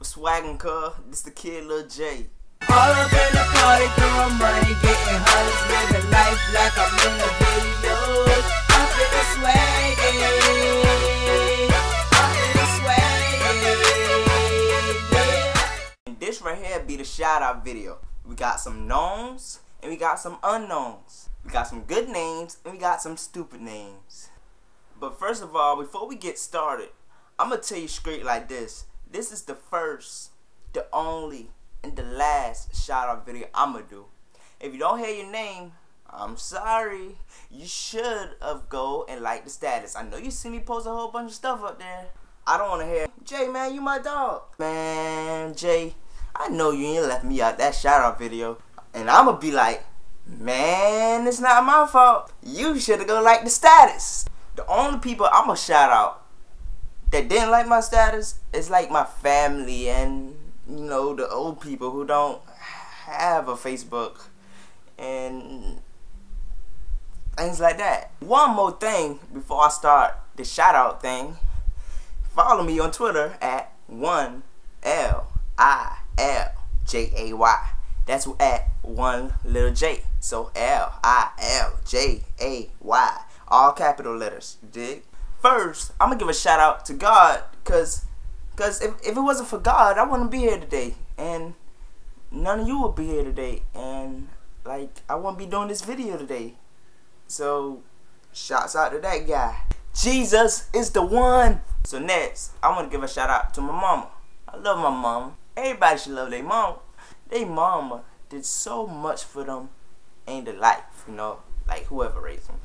swaggin' cuz. This the kid Lil Jay. All up in the party, throwing money, getting hoes, living life like I'm in the videos. I'm feeling swaggin', I'm feeling swaggin', yeah. And this right here be the shout out video. We got some knowns and we got some unknowns. We got some good names and we got some stupid names. But first of all, before we get started, I'm gonna tell you straight like this. This is the first, the only, and the last shout out video I'ma do. If you don't hear your name, I'm sorry. You should have go and like the status. I know you see me post a whole bunch of stuff up there. I don't wanna hear, Jay man, you my dog. Man, Jay, I know you ain't left me out that shout out video. And I'ma be like, man, it's not my fault. You should have go like the status. The only people I'ma shout out that didn't like my status is like my family and, you know, the old people who don't have a Facebook and things like that. One more thing before I start the shout out thing. Follow me on Twitter at 1LILJAY. That's at 1 Lil J. So LILJAY. All capital letters. You dig? First, I'm gonna give a shout out to God, cause if it wasn't for God, I wouldn't be here today, and none of you would be here today, and like I wouldn't be doing this video today. So, shouts out to that guy. Jesus is the one. So next, I want to give a shout out to my mama. I love my mama. Everybody should love their mama. Their mama did so much for them in their life, you know, like whoever raised them.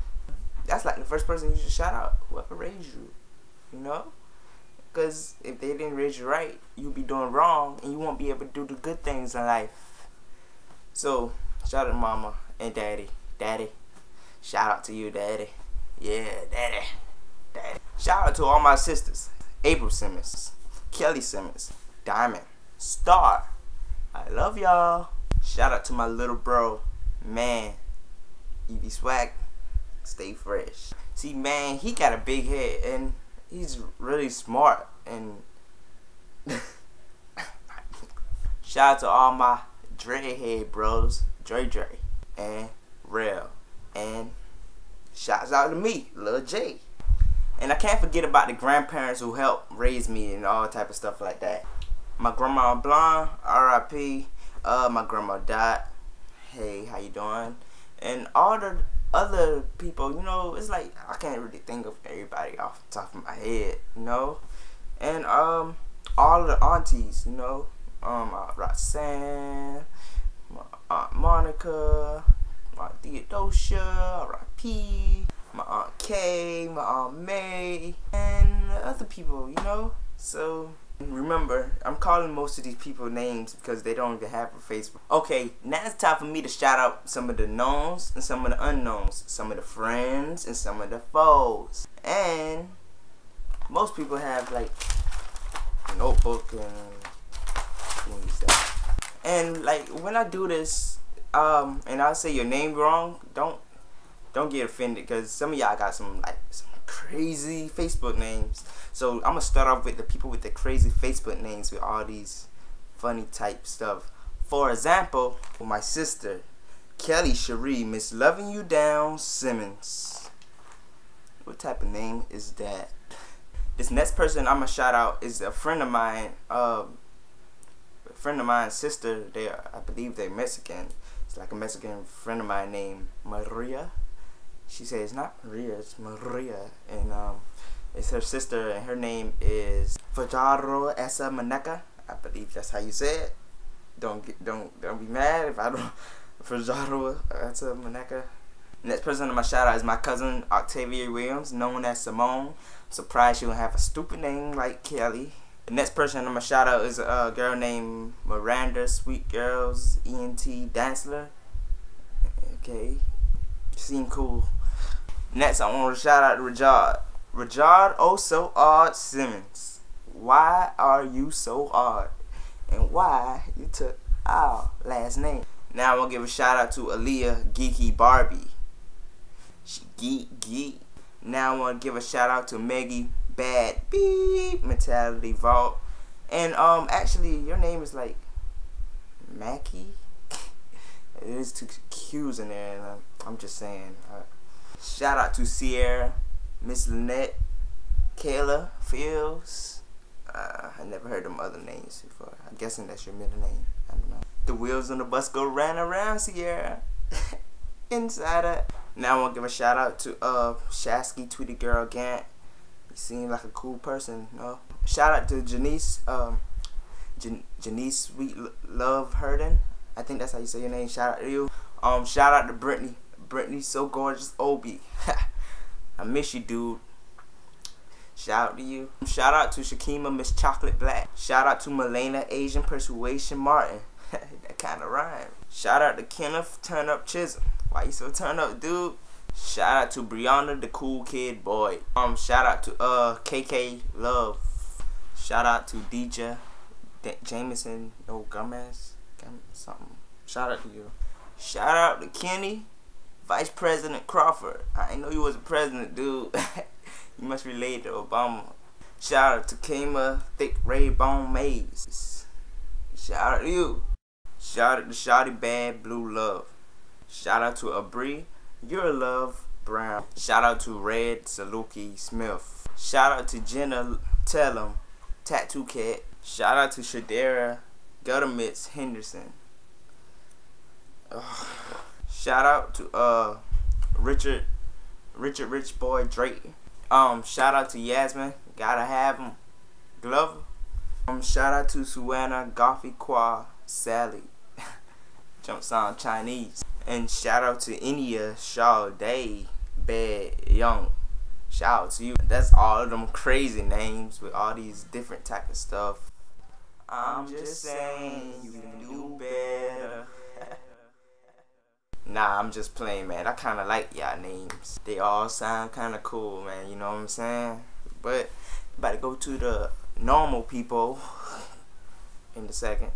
That's like the first person you should shout out, whoever raised you, you know? Because if they didn't raise you right, you'll be doing wrong and you won't be able to do the good things in life. So, shout out to mama and daddy. Daddy. Shout out to you, daddy. Yeah, daddy. Daddy. Shout out to all my sisters. April Simmons, Kelly Simmons, Diamond, Star. I love y'all. Shout out to my little bro, man. Evie Swag. Stay fresh. See, man, he got a big head and he's really smart. And shout out to all my dreadhead bros, Dre and Rel. And shouts out to me, Lil J. And I can't forget about the grandparents who helped raise me and all type of stuff like that. My grandma blonde, R.I.P. My grandma died. Hey, how you doing? And all the other people, you know, it's like I can't really think of everybody off the top of my head, you know. And all of the aunties, you know, Roxanne, my Aunt Monica, my Theodosia, R.I.P., my Aunt Kay, my Aunt May, and other people, you know. So remember, I'm calling most of these people names because they don't even have a Facebook. Okay, now it's time for me to shout out some of the knowns and some of the unknowns, some of the friends and some of the foes. And most people have like a notebook and stuff. And like when I do this, and I say your name wrong, don't get offended because some of y'all got some crazy Facebook names. So I'm gonna start off with the people with the crazy Facebook names with all these funny type stuff. For example, for my sister, Kelly Cherie, Miss Loving You Down Simmons. What type of name is that? This next person I'm gonna shout out is a friend of mine. Sister. I believe they're Mexican. It's like a Mexican friend of mine named Maria. She says it's not Maria, it's Maria, and it's her sister, and her name is Fajaro Esa Maneka. I believe that's how you say it. Don't be mad if I don't. Fajaro Esa Maneka. Next person on my shout out is my cousin Octavia Williams, known as Simone. I'm surprised she don't have a stupid name like Kelly. The next person on my shout out is a girl named Miranda Sweet Girls ENT Dancler. Okay, seem cool. Next, I want to shout out to Rajard Oh So Odd Simmons. Why are you so odd? And why you took our last name? Now I want to give a shout out to Aaliyah Geeky Barbie. She geek. Now I want to give a shout out to Maggie Bad Beep Mentality Vault. And actually, your name is like Mackie. It is two Q's in there, and I'm just saying. Shout out to Sierra, Miss Lynette, Kayla, Fields. I never heard them other names before. I'm guessing that's your middle name. I don't know. The wheels on the bus go round and round, Sierra. Insider. Now I want to give a shout out to Shasky, Tweety Girl Gant. You seem like a cool person, you know. Shout out to Janice, Janice Sweet Love Herden. I think that's how you say your name. Shout out to you. Shout out to Brittany. Brittany, so gorgeous, Obi. I miss you, dude. Shout out to you. Shout out to Shakima, Miss Chocolate Black. Shout out to Milena, Asian Persuasion Martin. That kind of rhyme. Shout out to Kenneth, Turn Up Chisholm. Why you so turn up, dude? Shout out to Brianna, the cool kid boy. Shout out to KK Love. Shout out to DJ Jameson, no Gomez, something. Shout out to you. Shout out to Kenny, Vice President Crawford. I didn't know you was a president, dude. You must relate to Obama. Shout out to Kama, Thick Ray Bone Maze. Shout out to you. Shout out to Shawty Bad Blue Love. Shout out to Abri, Your Love Brown. Shout out to Red Saluki Smith. Shout out to Jenna Tellum, Tattoo Cat. Shout out to Shadera Guttermitz Henderson. Shout out to Richard Rich Boy Drake. Shout out to Yasmin, gotta have him. Glover. Shout out to Suana Goffy Kwa Sally. Jump sound Chinese. And shout out to India Shaw Day Bad Young. Shout out to you. That's all of them crazy names with all these different type of stuff. I'm just saying you can do better. Nah, I'm just playing, man. I kind of like y'all names. They all sound kind of cool, man. You know what I'm saying? But about to go to the normal people in a second.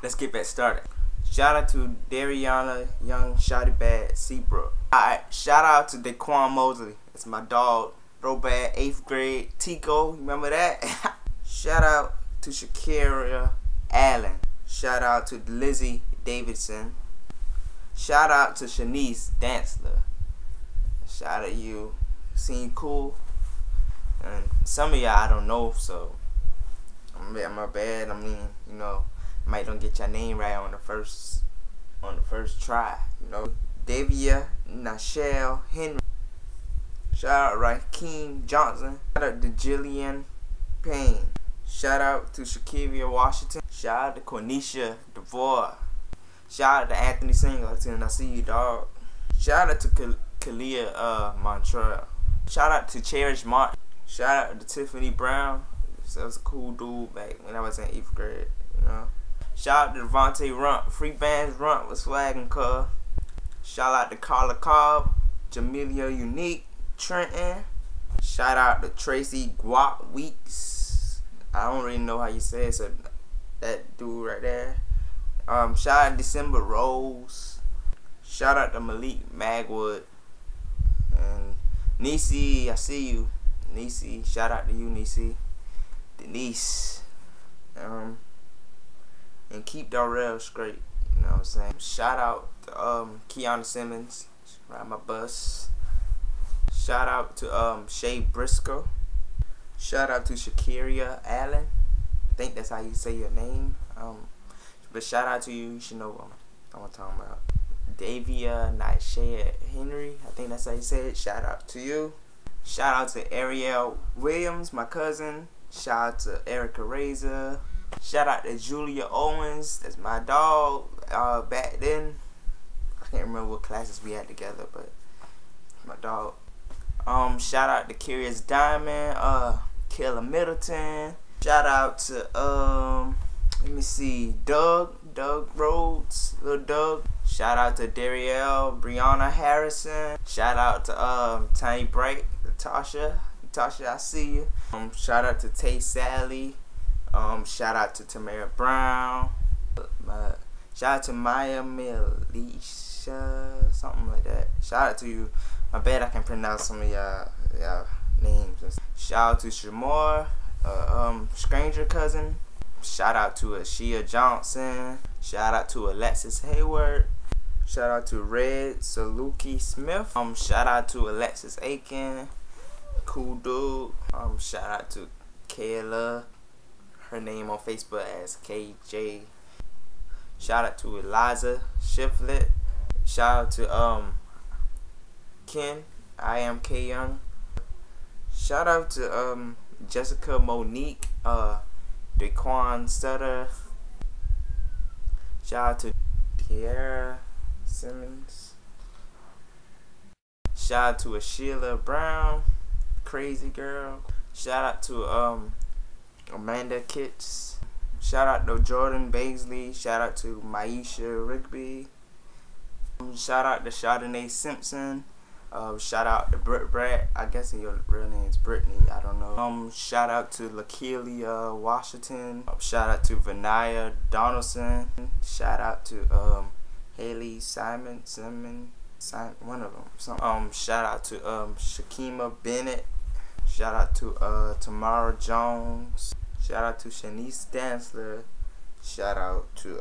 Let's get back started. Shout out to Dariana Young Shotty Bad Seabrook. Alright, shout out to Daquan Mosley. That's my dog. Throwback 8th grade Tico. Remember that? Shout out to Shakira Allen. Shout out to Lizzie Davidson. Shout out to Shanice Dantzler. Shout out to you. Seem cool. And some of y'all I don't know, so my bad. I mean, you know, might don't get your name right on the first try, you know. Davia Nashelle Henry. Shout out Raheem Johnson. Shout out to Jillian Payne. Shout out to Shakivia Washington. Shout out to Cornisha DeVore. Shout out to Anthony Singleton. I see you, dog. Shout out to Kalia Montreal. Shout out to Cherish Martin. Shout out to Tiffany Brown. That was a cool dude back when I was in 8th grade, you know. Shout out to Devontae Runt. Free bands Runt with swag and cuz. Shout out to Carla Cobb, Jamelia Unique, Trenton. Shout out to Tracy Guap Weeks. I don't really know how you say it, so that dude right there. Shout out to December Rose. Shout out to Malik Magwood. And Nisi, I see you. Nisi, shout out to you, Nisi. Denise. And keep Darrell straight. You know what I'm saying? Shout out to Kiana Simmons. Ride my bus. Shout out to Shay Briscoe. Shout out to Shakira Allen. I think that's how you say your name. But shout out to you. You should know what I'm talking about. Davia Nightshade Henry. I think that's how you say it. Shout out to you. Shout out to Ariel Williams, my cousin. Shout out to Erica Razor. Shout out to Julia Owens. That's my dog. Back then, I can't remember what classes we had together, but my dog. Shout out to Curious Diamond. Kayla Middleton. Shout out to let me see, Doug Rhodes, Lil Doug. Shout out to Darielle Brianna Harrison. Shout out to Tiny Bright, Natasha, I see you. Shout out to Tay Sally. Shout out to Tamara Brown. Shout out to Maya Milish. Keisha, something like that. Shout out to you. My bad, I can pronounce some of y'all names. Shout out to Shamor, stranger cousin. Shout out to Ashia Johnson. Shout out to Alexis Hayward. Shout out to Red Saluki Smith. Shout out to Alexis Aiken. Cool dude. Shout out to Kayla. Her name on Facebook as KJ. Shout out to Eliza Shiflet. Shout out to Ken. I am K Young. Shout out to Jessica Monique. Daquan Stutter. Shout out to Tiara Simmons. Shout out to Sheila Brown. Crazy girl. Shout out to Amanda Kitts. Shout out to Jordan Baisley. Shout out to Maisha Rigby. Shout out to Chardonnay Simpson. Shout out to Britt Brett. I guess your real name is Brittany. I don't know. Shout out to Lakeelia Washington. Shout out to Vanaya Donaldson. Shout out to Haley Simon, one of them. Shout out to Shakima Bennett. Shout out to Tamara Jones. Shout out to Shanice Dansler. Shout out to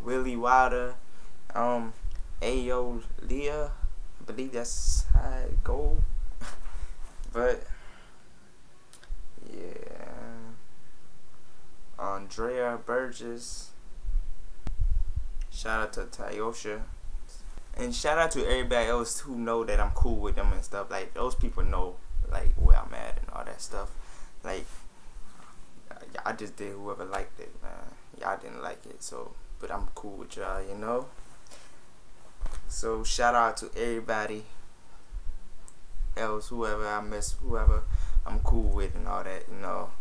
Willie Wilder. Ayo Leah. I believe that's how it go. But yeah. Andrea Burgess. Shout out to Tyosha. And shout out to everybody else who know that I'm cool with them and stuff. Like, those people know, like, where I'm at and all that stuff. Like, I just did whoever liked it, man. Y'all didn't like it, so, but I'm cool with y'all, you know. So shout out to everybody else, whoever I miss, whoever I'm cool with and all that, you know.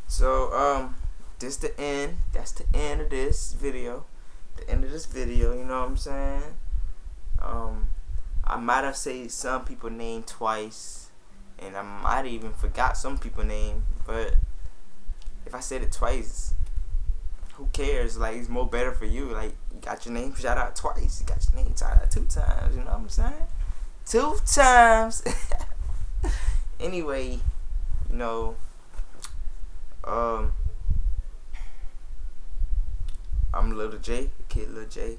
So this the end. That's the end of this video. The end of this video, you know what I'm saying? I might have said some people name twice, and I might even forgot some people name, but if I said it twice, who cares? Like, it's more better for you. Like, you got your name shout out twice, you got your name shout out 2 times, you know what I'm saying? 2 times. Anyway, you know, I'm Lil J, kid Lil J.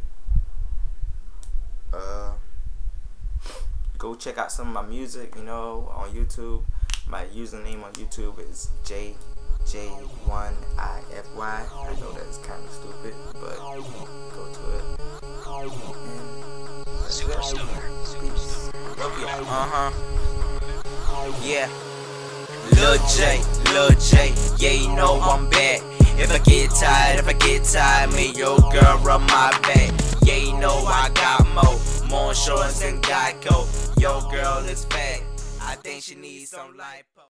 Go check out some of my music, you know, on YouTube. My username on YouTube is JJ1IFY. I know that's kind of stupid, but go to it. Superstar. Peace. Love y'all. Yeah. Lil J, yeah, you know I'm back. If I get tired, me, your girl rub my back. Yeah, you know I got more insurance than Geico. Your girl is fat, I think she needs some lipo.